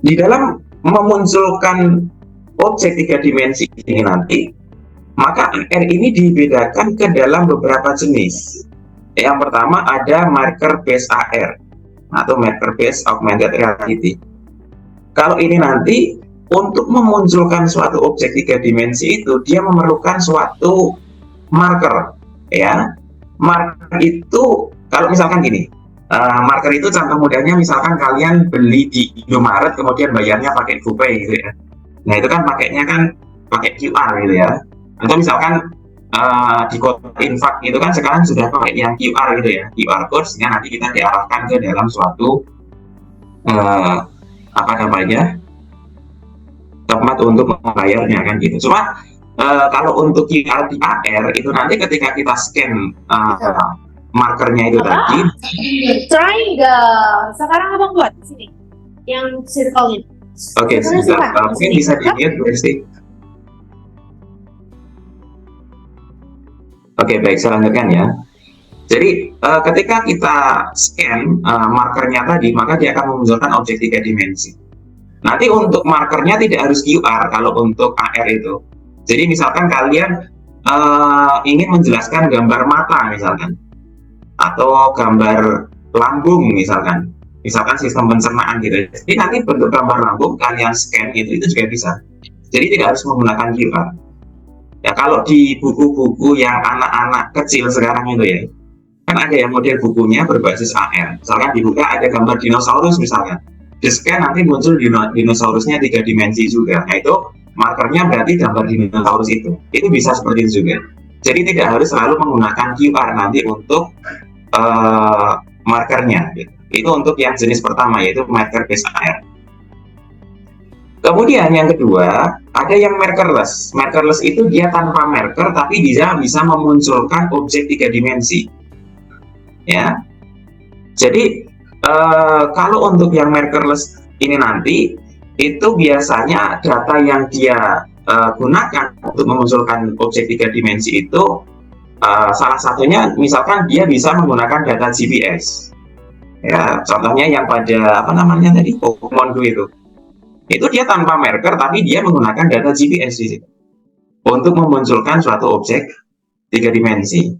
Di dalam memunculkan objek tiga dimensi ini nanti, maka AR ini dibedakan ke dalam beberapa jenis. Yang pertama ada marker based AR atau marker based augmented reality. Kalau ini nanti untuk memunculkan suatu objek tiga dimensi itu dia memerlukan suatu marker, ya. Marker itu kalau misalkan gini, marker itu contoh mudahnya misalkan kalian beli di Indomaret kemudian bayarnya pakai GoPay gitu ya. Nah itu kan pakainya kan pakai QR gitu ya. Atau misalkan di kota infak itu kan sekarang sudah pakai yang QR gitu ya, QR code, sehingga nanti kita diarahkan ke dalam suatu apa namanya tempat untuk membayarnya kan gitu. Cuma kalau untuk QR di AR itu nanti ketika kita scan markernya itu tadi. Triangle. Sekarang abang buat sini yang circle ini. Oke, sebentar. Mungkin bisa dilihat Besti. Oke, baik, saya lanjutkan ya. Jadi ketika kita scan markernya tadi, maka dia akan memunculkan objek tiga dimensi. Nanti untuk markernya tidak harus QR kalau untuk AR itu. Jadi misalkan kalian ingin menjelaskan gambar mata misalkan, atau gambar lambung misalkan sistem pencernaan gitu. Jadi nanti bentuk gambar lambung kalian scan itu juga bisa. Jadi tidak harus menggunakan QR. Ya kalau di buku-buku yang anak-anak kecil sekarang itu ya, kan ada yang model bukunya berbasis AR. Misalkan dibuka ada gambar dinosaurus misalkan, di scan nanti muncul dinosaurusnya tiga dimensi juga. Nah itu markernya berarti gambar dinosaurus itu bisa seperti itu juga. Jadi tidak harus selalu menggunakan QR nanti untuk markernya gitu. Itu untuk yang jenis pertama yaitu marker based AR. Kemudian yang kedua ada yang markerless. Markerless itu dia tanpa marker tapi dia bisa memunculkan objek tiga dimensi. Ya, jadi kalau untuk yang markerless ini nanti itu biasanya data yang dia gunakan untuk memunculkan objek tiga dimensi itu salah satunya misalkan dia bisa menggunakan data GPS. Ya, contohnya yang pada apa namanya tadi Pokemon Go itu dia tanpa marker tapi dia menggunakan data GPS di situ untuk memunculkan suatu objek tiga dimensi.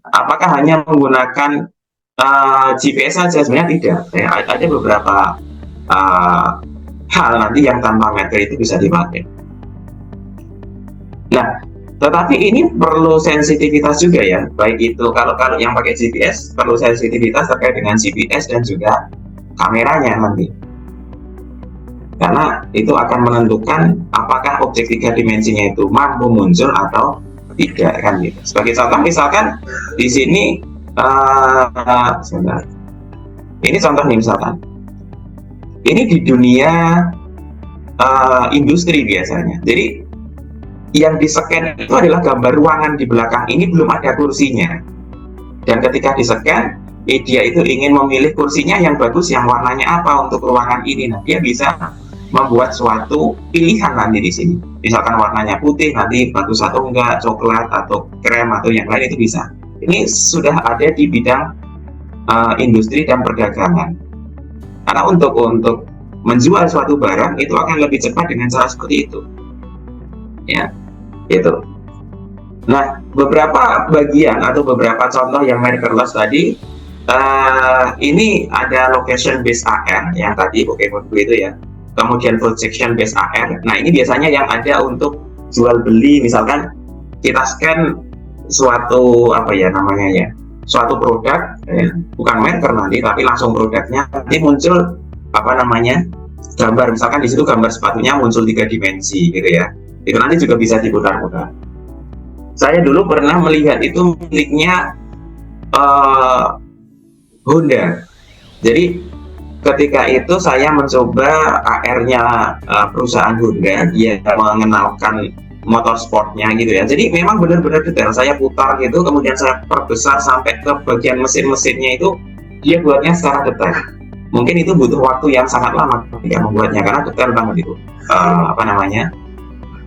Apakah hanya menggunakan GPS saja? Sebenarnya tidak. Ya, ada beberapa hal nanti yang tanpa marker itu bisa dipakai. Nah, tetapi ini perlu sensitivitas juga ya. Baik itu kalau yang pakai GPS perlu sensitivitas terkait dengan GPS dan juga kameranya nanti. Karena itu akan menentukan apakah objek tiga dimensinya itu mampu muncul atau tidak kan gitu. Sebagai contoh misalkan di sini sebentar. Ini contoh nih misalkan. Ini di dunia industri biasanya. Jadi yang di-scan itu adalah gambar ruangan di belakang ini belum ada kursinya. Dan ketika di-scan, dia itu ingin memilih kursinya yang bagus, yang warnanya apa untuk ruangan ini. Nah, dia bisa membuat suatu pilihan nanti di sini. Misalkan warnanya putih, nanti bagus atau enggak, coklat atau krem atau yang lain itu bisa. Ini sudah ada di bidang industri dan perdagangan. Karena untuk menjual suatu barang itu akan lebih cepat dengan cara seperti itu. Ya, itu. Nah, beberapa bagian atau beberapa contoh yang markerless tadi, ini ada location based AR yang tadi Pokemon Go itu ya. Kemudian projection based AR. Nah, ini biasanya yang ada untuk jual beli, misalkan kita scan suatu apa ya namanya ya, suatu produk, bukan marker nanti, tapi langsung produknya nanti muncul apa namanya gambar, misalkan di situ gambar sepatunya muncul tiga dimensi gitu ya. Itu nanti juga bisa diputar-putar. Saya dulu pernah melihat itu miliknya Honda. Jadi ketika itu saya mencoba AR-nya perusahaan Honda, dia mengenalkan motorsportnya gitu ya. Jadi memang benar-benar detail. Saya putar gitu, kemudian saya perbesar sampai ke bagian mesin-mesinnya itu, dia buatnya secara detail. Mungkin itu butuh waktu yang sangat lama ketika membuatnya karena detail banget itu apa namanya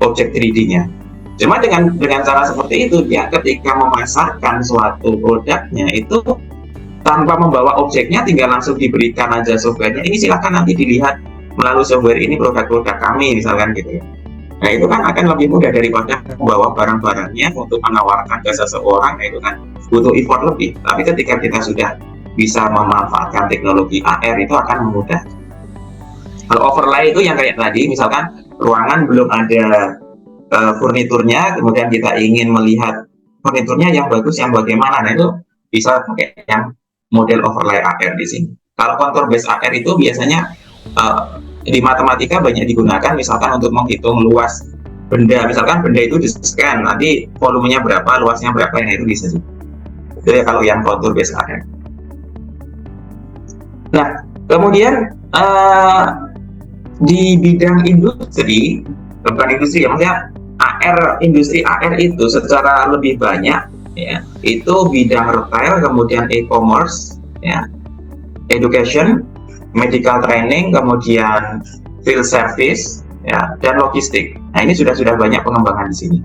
objek 3D-nya. Cuma dengan cara seperti itu, dia ketika memasarkan suatu produknya itu tanpa membawa objeknya, tinggal langsung diberikan aja softwarenya. Ini silahkan nanti dilihat melalui software ini produk-produk kami misalkan gitu ya. Nah itu kan akan lebih mudah daripada membawa barang-barangnya untuk menawarkan ke seseorang. Nah itu kan butuh effort lebih. Tapi ketika kita sudah bisa memanfaatkan teknologi AR itu akan mudah. Kalau overlay itu yang kayak tadi, misalkan ruangan belum ada furniturnya, kemudian kita ingin melihat furniturnya yang bagus, yang bagaimana, nah itu bisa pakai yang model overlay AR di sini. Kalau contour based AR itu biasanya di matematika banyak digunakan, misalkan untuk menghitung luas benda, misalkan benda itu di scan, nanti volumenya berapa, luasnya berapa, nah itu bisa sih. Itu ya kalau yang contour based AR. Nah, kemudian di bidang industri, bukan industri ya, maksudnya AR, industri AR itu secara lebih banyak ya, itu bidang retail, kemudian e-commerce ya, education, medical training, kemudian field service ya, dan logistik. Nah, ini sudah banyak pengembangan di sini.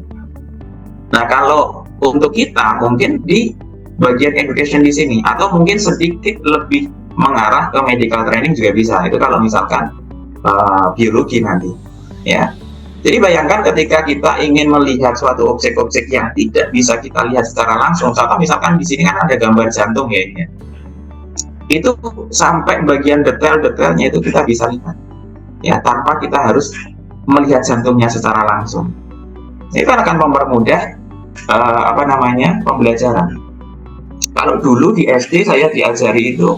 Nah, kalau untuk kita mungkin di bagian education di sini, atau mungkin sedikit lebih mengarah ke medical training juga bisa. Itu kalau misalkan biologi nanti ya. Jadi bayangkan ketika kita ingin melihat suatu objek-objek yang tidak bisa kita lihat secara langsung, contoh misalkan di sini kan ada gambar jantung ya, ini. Itu sampai bagian detail-detailnya itu kita bisa lihat ya, tanpa kita harus melihat jantungnya secara langsung. Itu akan mempermudah pembelajaran. Kalau dulu di SD saya diajari itu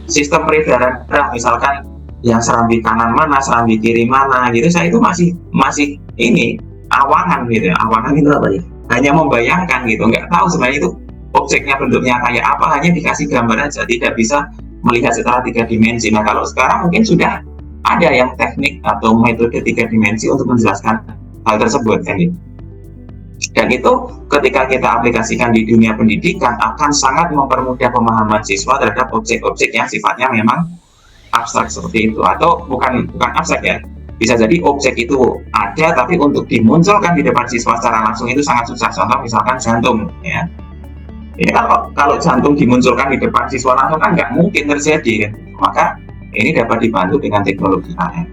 sistem peredaran darah, misalkan yang serambi kanan mana, serambi kiri mana gitu, saya itu masih ini awangan gitu. Awangan itu apa ya? Hanya membayangkan gitu, nggak tahu sebenarnya itu objeknya bentuknya kayak apa, hanya dikasih gambar aja, tidak bisa melihat secara 3 dimensi. Nah kalau sekarang mungkin sudah ada yang teknik atau metode 3 dimensi untuk menjelaskan hal tersebut kan gitu. Dan itu ketika kita aplikasikan di dunia pendidikan akan sangat mempermudah pemahaman siswa terhadap objek-objek yang sifatnya memang abstrak seperti itu, atau bukan abstrak ya, bisa jadi objek itu ada tapi untuk dimunculkan di depan siswa secara langsung itu sangat susah. Contoh misalkan jantung ya, ini kalau jantung dimunculkan di depan siswa langsung kan nggak mungkin terjadi kan. Maka ini dapat dibantu dengan teknologi AR.